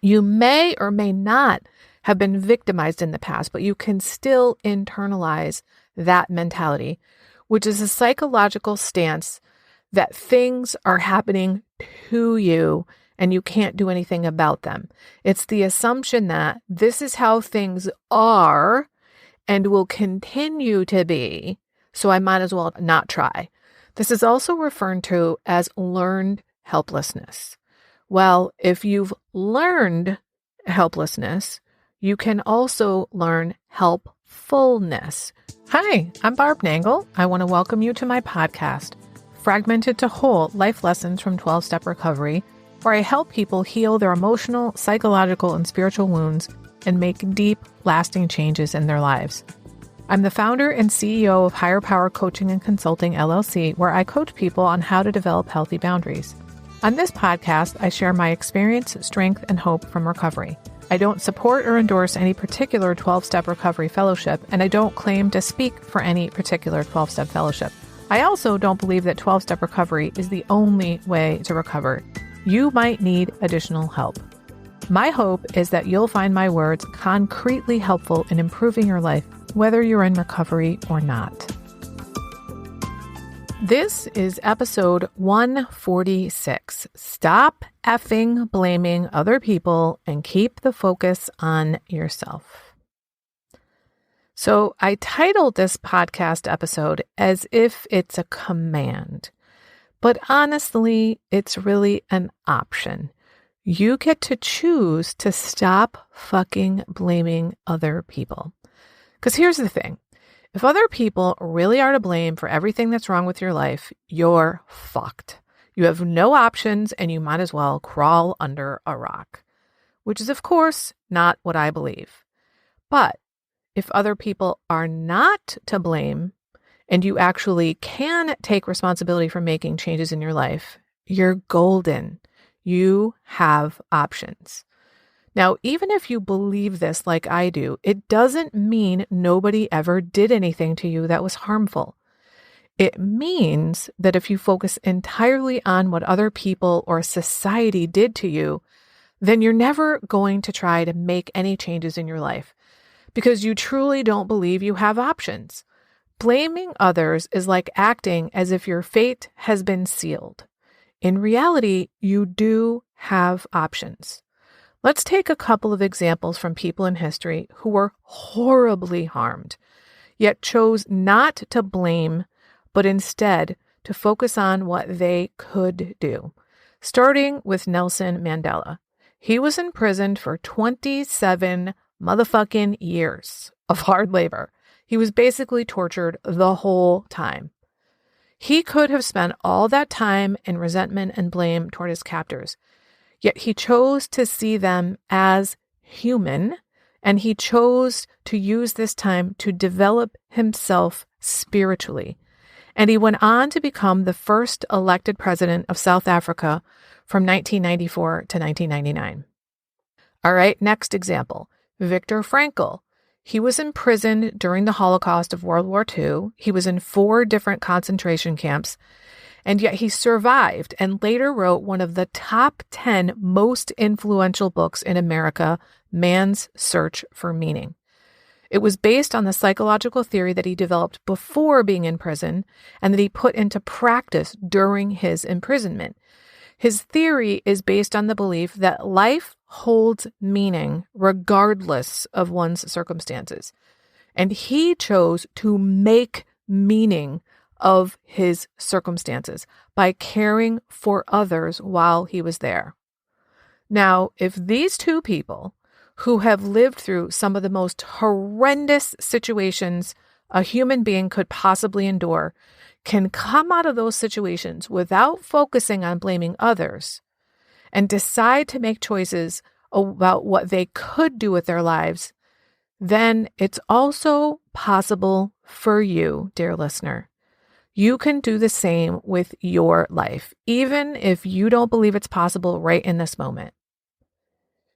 You may or may not have been victimized in the past, but you can still internalize that mentality, which is a psychological stance that things are happening to you and you can't do anything about them. It's the assumption that this is how things are and will continue to be, so I might as well not try. This is also referred to as learned helplessness. Well, if you've learned helplessness, you can also learn helpfulness. Hi, I'm Barb Nangle. I want to welcome you to my podcast, Fragmented to Whole Life Lessons from 12-Step Recovery, where I help people heal their emotional, psychological, and spiritual wounds and make deep, lasting changes in their lives. I'm the founder and CEO of Higher Power Coaching and Consulting, LLC, where I coach people on how to develop healthy boundaries. On this podcast, I share my experience, strength, and hope from recovery. I don't support or endorse any particular 12-Step Recovery Fellowship, and I don't claim to speak for any particular 12-Step Fellowship. I also don't believe that 12-Step Recovery is the only way to recover. You might need additional help. My hope is that you'll find my words concretely helpful in improving your life, whether you're in recovery or not. This is episode 146. Stop effing blaming other people and keep the focus on yourself. So I titled this podcast episode as if it's a command, but honestly, it's really an option. You get to choose to stop fucking blaming other people. Because here's the thing. If other people really are to blame for everything that's wrong with your life, you're fucked. You have no options and you might as well crawl under a rock, which is, of course, not what I believe. But if other people are not to blame and you actually can take responsibility for making changes in your life, you're golden. You have options. Now, even if you believe this like I do, it doesn't mean nobody ever did anything to you that was harmful. It means that if you focus entirely on what other people or society did to you, then you're never going to try to make any changes in your life because you truly don't believe you have options. Blaming others is like acting as if your fate has been sealed. In reality, you do have options. Let's take a couple of examples from people in history who were horribly harmed, yet chose not to blame, but instead to focus on what they could do. Starting with Nelson Mandela. He was imprisoned for 27 motherfucking years of hard labor. He was basically tortured the whole time. He could have spent all that time in resentment and blame toward his captors, yet he chose to see them as human, and he chose to use this time to develop himself spiritually. And he went on to become the first elected president of South Africa from 1994 to 1999. All right, next example, Viktor Frankl. He was imprisoned during the Holocaust of World War II. He was in 4 different concentration camps, and yet he survived and later wrote one of the top 10 most influential books in America, Man's Search for Meaning. It was based on the psychological theory that he developed before being in prison and that he put into practice during his imprisonment. His theory is based on the belief that life holds meaning regardless of one's circumstances. And he chose to make meaning of his circumstances by caring for others while he was there. Now, if these two people who have lived through some of the most horrendous situations a human being could possibly endure can come out of those situations without focusing on blaming others and decide to make choices about what they could do with their lives, then it's also possible for you, dear listener. You can do the same with your life, even if you don't believe it's possible right in this moment.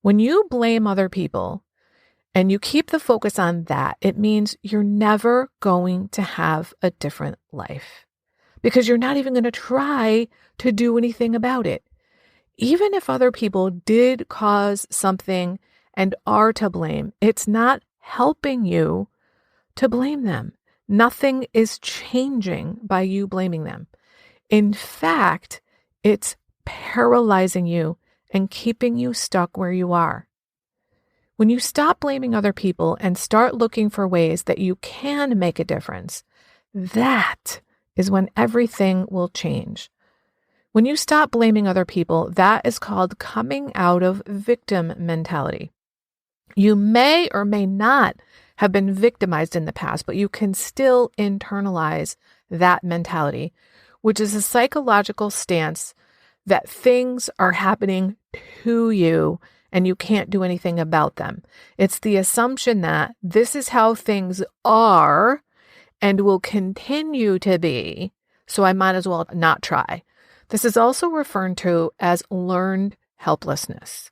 When you blame other people and you keep the focus on that, it means you're never going to have a different life because you're not even going to try to do anything about it. Even if other people did cause something and are to blame, it's not helping you to blame them. Nothing is changing by you blaming them. In fact, it's paralyzing you and keeping you stuck where you are. When you stop blaming other people and start looking for ways that you can make a difference, that is when everything will change. When you stop blaming other people, that is called coming out of victim mentality. You may or may not have been victimized in the past, but you can still internalize that mentality, which is a psychological stance that things are happening to you and you can't do anything about them. It's the assumption that this is how things are and will continue to be, so I might as well not try. This is also referred to as learned helplessness.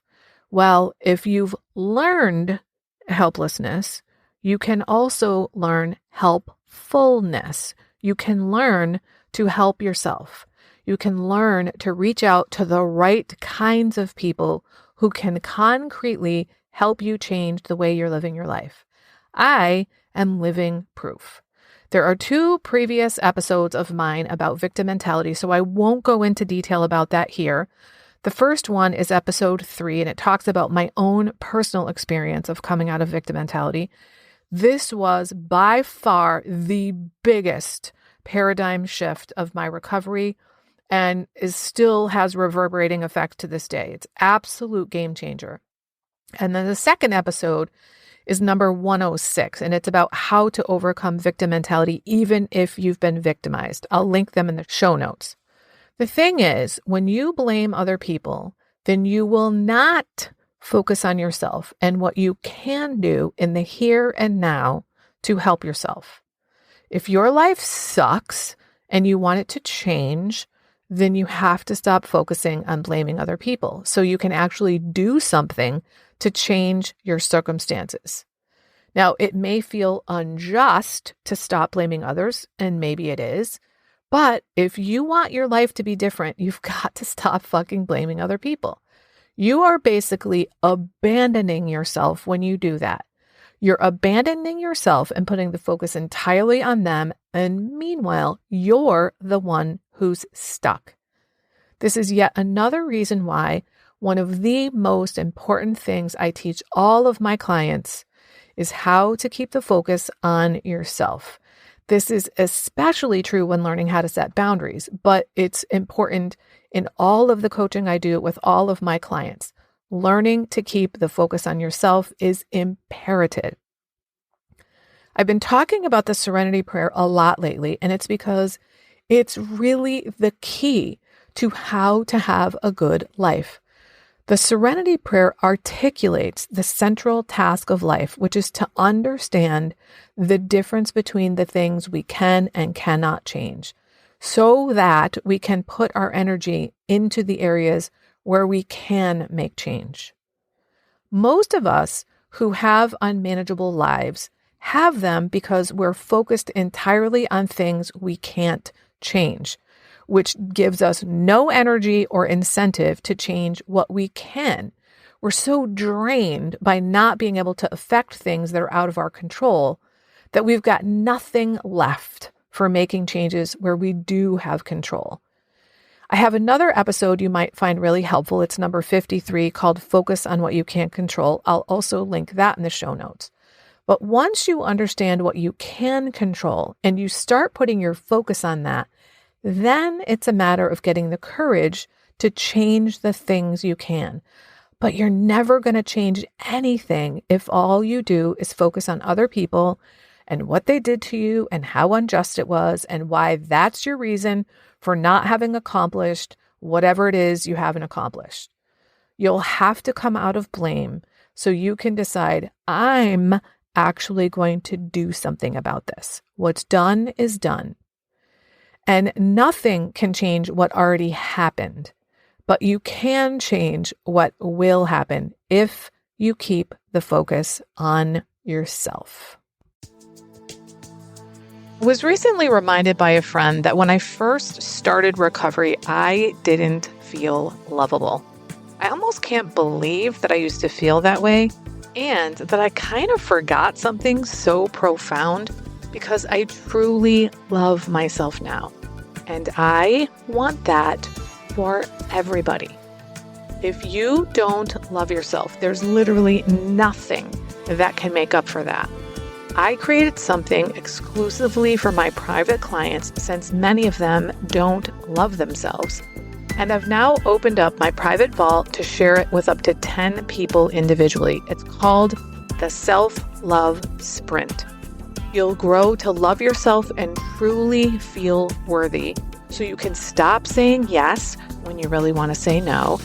Well, if you've learned helplessness, you can also learn helpfulness. You can learn to help yourself. You can learn to reach out to the right kinds of people who can concretely help you change the way you're living your life. I am living proof. There are 2 previous episodes of mine about victim mentality, so I won't go into detail about that here. The first one is episode 3, and it talks about my own personal experience of coming out of victim mentality. This was by far the biggest paradigm shift of my recovery and still has reverberating effect to this day. It's absolute game changer. And then the second episode is number 106, and it's about how to overcome victim mentality even if you've been victimized. I'll link them in the show notes. The thing is, when you blame other people, then you will not focus on yourself and what you can do in the here and now to help yourself. If your life sucks and you want it to change, then you have to stop focusing on blaming other people so you can actually do something to change your circumstances. Now, it may feel unjust to stop blaming others, and maybe it is, but if you want your life to be different, you've got to stop fucking blaming other people. You are basically abandoning yourself when you do that. You're abandoning yourself and putting the focus entirely on them, and meanwhile, you're the one who's stuck. This is yet another reason why one of the most important things I teach all of my clients is how to keep the focus on yourself. This is especially true when learning how to set boundaries, but it's important in all of the coaching I do with all of my clients. Learning to keep the focus on yourself is imperative. I've been talking about the serenity prayer a lot lately, and it's because it's really the key to how to have a good life. The serenity prayer articulates the central task of life, which is to understand the difference between the things we can and cannot change, so that we can put our energy into the areas where we can make change. Most of us who have unmanageable lives have them because we're focused entirely on things we can't change, which gives us no energy or incentive to change what we can. We're so drained by not being able to affect things that are out of our control that we've got nothing left for making changes where we do have control. I have another episode you might find really helpful. It's number 53 called Focus on What You Can't Control. I'll also link that in the show notes. But once you understand what you can control and you start putting your focus on that, then it's a matter of getting the courage to change the things you can. But you're never going to change anything if all you do is focus on other people and what they did to you and how unjust it was and why that's your reason for not having accomplished whatever it is you haven't accomplished. You'll have to come out of blame so you can decide, I'm actually going to do something about this. What's done is done. And nothing can change what already happened, but you can change what will happen if you keep the focus on yourself. I was recently reminded by a friend that when I first started recovery, I didn't feel lovable. I almost can't believe that I used to feel that way and that I kind of forgot something so profound because I truly love myself now. And I want that for everybody. If you don't love yourself, there's literally nothing that can make up for that. I created something exclusively for my private clients since many of them don't love themselves. And I've now opened up my private vault to share it with up to 10 people individually. It's called the Self-Love Sprint. You'll grow to love yourself and truly feel worthy so you can stop saying yes when you really want to say no,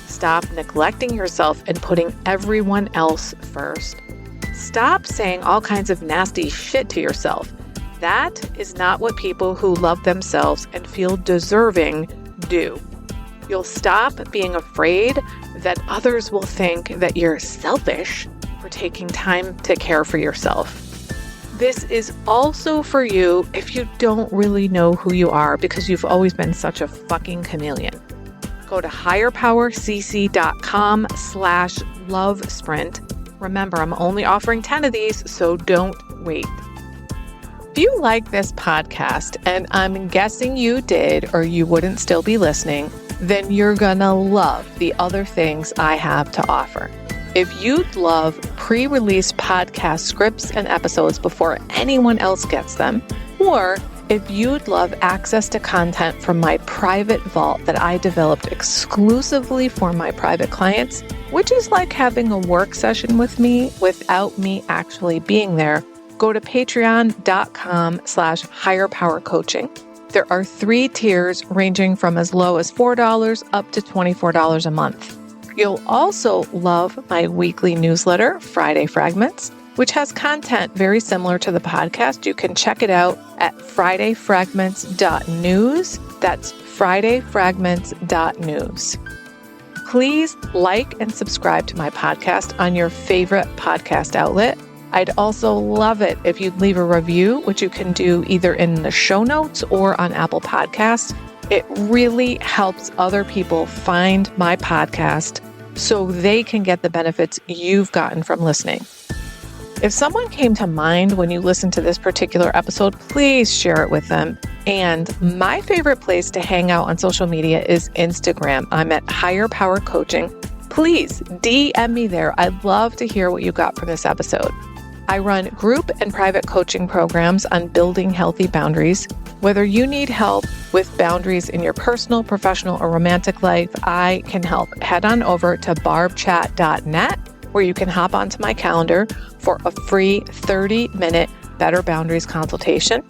stop neglecting yourself and putting everyone else first, stop saying all kinds of nasty shit to yourself. That is not what people who love themselves and feel deserving do. You'll stop being afraid that others will think that you're selfish for taking time to care for yourself. This is also for you if you don't really know who you are because you've always been such a fucking chameleon. Go to higherpowercc.com/love sprint. Remember, I'm only offering 10 of these, so don't wait. If you like this podcast, and I'm guessing you did or you wouldn't still be listening, then you're gonna love the other things I have to offer. If you'd love pre-release podcast scripts and episodes before anyone else gets them, or if you'd love access to content from my private vault that I developed exclusively for my private clients, which is like having a work session with me without me actually being there, go to patreon.com/higherpowercoaching. There are 3 tiers ranging from as low as $4 up to $24 a month. You'll also love my weekly newsletter, Friday Fragments, which has content very similar to the podcast. You can check it out at fridayfragments.news. That's fridayfragments.news. Please like and subscribe to my podcast on your favorite podcast outlet. I'd also love it if you'd leave a review, which you can do either in the show notes or on Apple Podcasts. It really helps other people find my podcast so they can get the benefits you've gotten from listening. If someone came to mind when you listened to this particular episode, please share it with them. And my favorite place to hang out on social media is Instagram. I'm at Higher Power Coaching. Please DM me there. I'd love to hear what you got from this episode. I run group and private coaching programs on building healthy boundaries. Whether you need help with boundaries in your personal, professional, or romantic life, I can help. Head on over to barbchat.net where you can hop onto my calendar for a free 30-minute Better Boundaries consultation.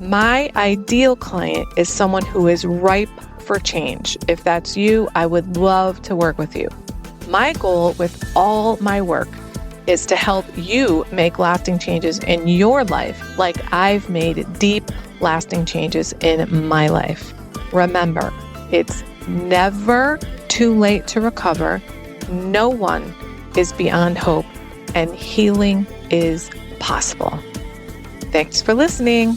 My ideal client is someone who is ripe for change. If that's you, I would love to work with you. My goal with all my work is to help you make lasting changes in your life like I've made deep, lasting changes in my life. Remember, it's never too late to recover. No one is beyond hope, and healing is possible. Thanks for listening.